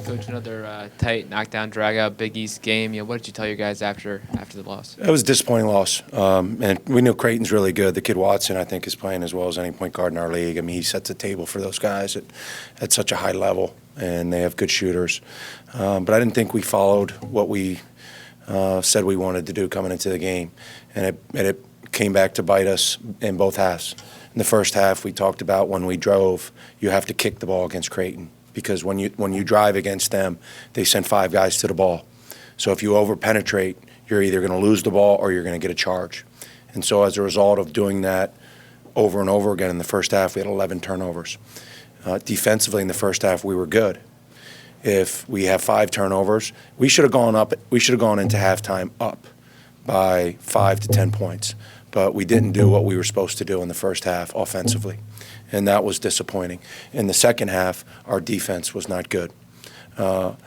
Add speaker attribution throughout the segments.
Speaker 1: Coach, another tight knockdown, drag-out Big East game. What did you tell your guys after the loss?
Speaker 2: It was a disappointing loss, and we knew Creighton's really good. The kid Watson, I think, is playing as well as any point guard in our league. I mean, he sets the table for those guys at such a high level, and they have good shooters. But I didn't think we followed what we said we wanted to do coming into the game, and it came back to bite us in both halves. In the first half, we talked about when we drove, you have to kick the ball against Creighton. Because when you drive against them, they send 5 guys to the ball. So if you over-penetrate, you're either going to lose the ball or you're going to get a charge. And so as a result of doing that over and over again in the first half, we had 11 turnovers. Defensively in the first half, we were good. If we have 5 turnovers, we should have gone up. We should have gone into halftime up by 5 to 10 points. But we didn't do what we were supposed to do in the first half offensively. And that was disappointing. In the second half, our defense was not good. Our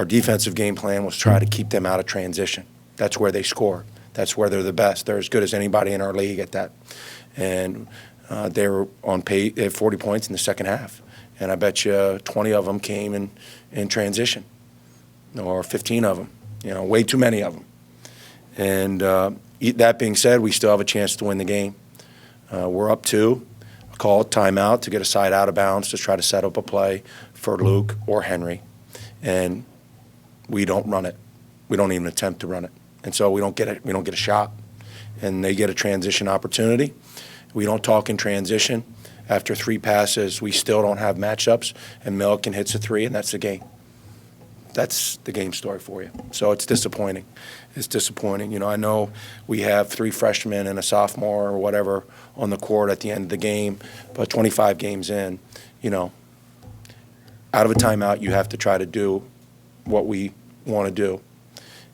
Speaker 2: defensive game plan was try to keep them out of transition. That's where they score. That's where they're the best. They're as good as anybody in our league at that. And they were on pace. They had 40 points in the second half. And I bet you 20 of them came in transition, or 15 of them. Way too many of them. And that being said, we still have a chance to win the game. We're up 2. Call a timeout to get a side out of bounds to try to set up a play for Luke or Henry, and we don't run it. We don't even attempt to run it, and so we don't get it. We don't get a shot, and they get a transition opportunity. We don't talk in transition. After 3 passes, we still don't have matchups, and Milliken hits a 3, and that's the game. That's the game story for you. So it's disappointing. It's disappointing. I know we have 3 freshmen and a sophomore or whatever on the court at the end of the game, but 25 games in, out of a timeout, you have to try to do what we want to do.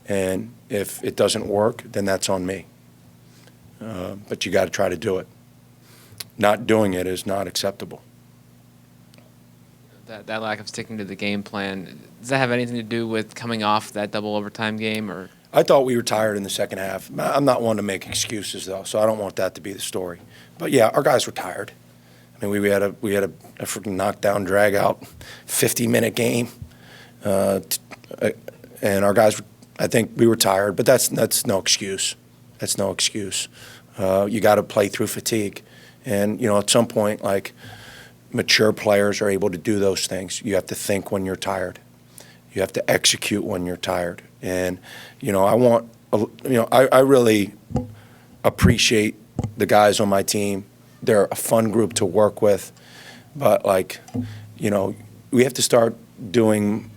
Speaker 2: And if it doesn't work, then that's on me. But you got to try to do it. Not doing it is not acceptable.
Speaker 1: That lack of sticking to the game plan, does that have anything to do with coming off that double overtime game? Or
Speaker 2: I thought we were tired in the second half. I'm not one to make excuses, though, so I don't want that to be the story. But, yeah, our guys were tired. I mean, we had a freaking knockdown, drag-out, 50-minute game. And our guys, I think we were tired, but that's no excuse. That's no excuse. You got to play through fatigue. And, at some point, mature players are able to do those things. You have to think when you're tired. You have to execute when you're tired. And, I really appreciate the guys on my team. They're a fun group to work with. But, we have to start doing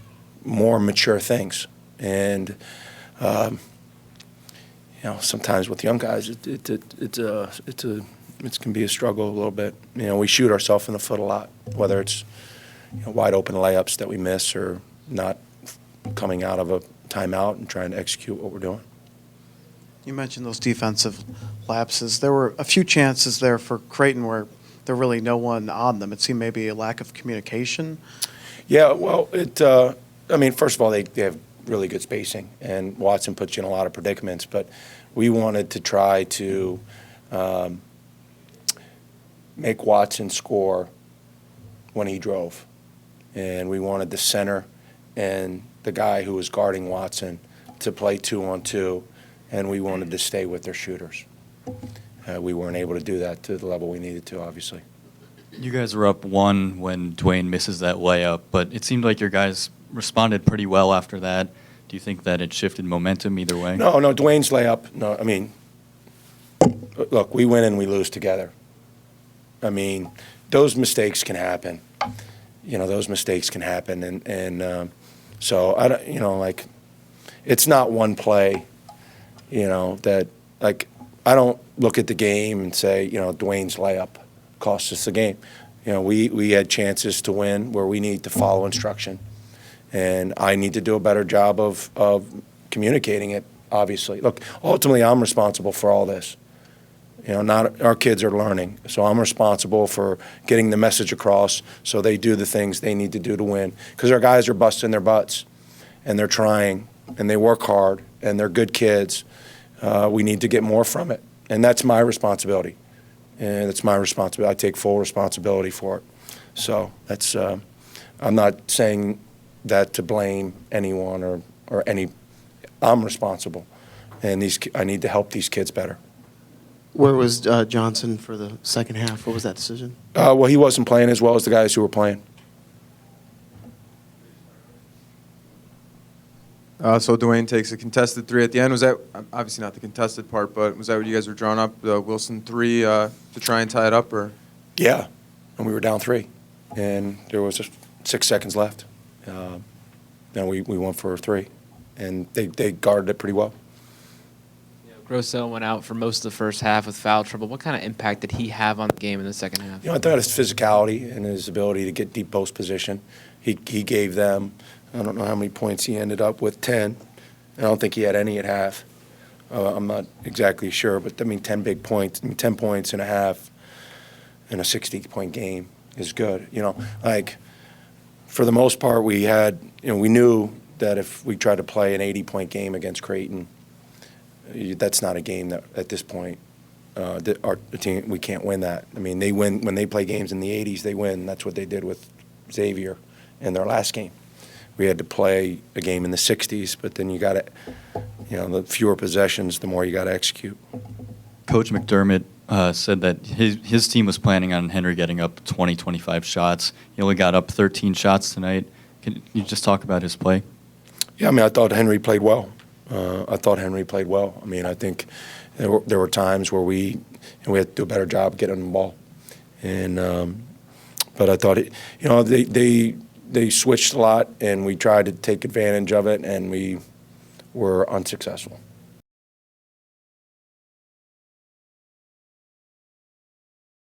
Speaker 2: more mature things. And, sometimes with young guys, it can be a struggle a little bit. We shoot ourselves in the foot a lot, whether it's wide open layups that we miss or not coming out of a timeout and trying to execute what we're doing.
Speaker 3: You mentioned those defensive lapses. There were a few chances there for Creighton where there really no one on them. It seemed maybe a lack of communication.
Speaker 2: Yeah, well, first of all, they have really good spacing, and Watson puts you in a lot of predicaments, but we wanted to try to make Watson score when he drove. And we wanted the center and the guy who was guarding Watson to play 2-on-2, and we wanted to stay with their shooters. We weren't able to do that to the level we needed to, obviously.
Speaker 4: You guys were up 1 when Dwayne misses that layup, but it seemed like your guys responded pretty well after that. Do you think that it shifted momentum either way?
Speaker 2: No, Dwayne's layup, no, look, we win and we lose together. Those mistakes can happen. Those mistakes can happen, and so I don't. It's not one play. That I don't look at the game and say Dwayne's layup cost us the game. We had chances to win where we need to follow instruction, and I need to do a better job of communicating it. Obviously, look, ultimately I'm responsible for all this. Not our kids are learning, so I'm responsible for getting the message across so they do the things they need to do to win. Because our guys are busting their butts, and they're trying, and they work hard, and they're good kids. We need to get more from it, and that's my responsibility. And it's my responsibility. I take full responsibility for it. So that's. I'm not saying that to blame anyone or any. I'm responsible, and I need to help these kids better.
Speaker 5: Where was Johnson for the second half? What was that decision?
Speaker 2: Well, he wasn't playing as well as the guys who were playing.
Speaker 6: So Dwayne takes a contested three at the end. Was that obviously not the contested part, but was that what you guys were drawing up, the Wilson three, to try and tie it up, or?
Speaker 2: Yeah, and we were down 3, and there was just 6 seconds left. And we went for a 3, and they guarded it pretty well.
Speaker 1: Grosso went out for most of the first half with foul trouble. What kind of impact did he have on the game in the second half?
Speaker 2: I thought his physicality and his ability to get deep post position, he gave them. I don't know how many points he ended up with, 10. I don't think he had any at half. I'm not exactly sure, but 10 big points, 10 points and a half in a 60-point game is good. For the most part, we knew that if we tried to play an 80-point game against Creighton, that's not a game that at this point our team, we can't win that. They win when they play games in the 80s. They win. That's what they did with Xavier in their last game. We had to play a game in the 60s, but then you got to, the fewer possessions, the more you got to execute.
Speaker 4: Coach McDermott said that his team was planning on Henry getting up 20, 25 shots. He only got up 13 shots tonight. Can you just talk about his play?
Speaker 2: Yeah, I thought Henry played well. I think there were times where we had to do a better job getting the ball, but I thought they switched a lot, and we tried to take advantage of it, and we were unsuccessful.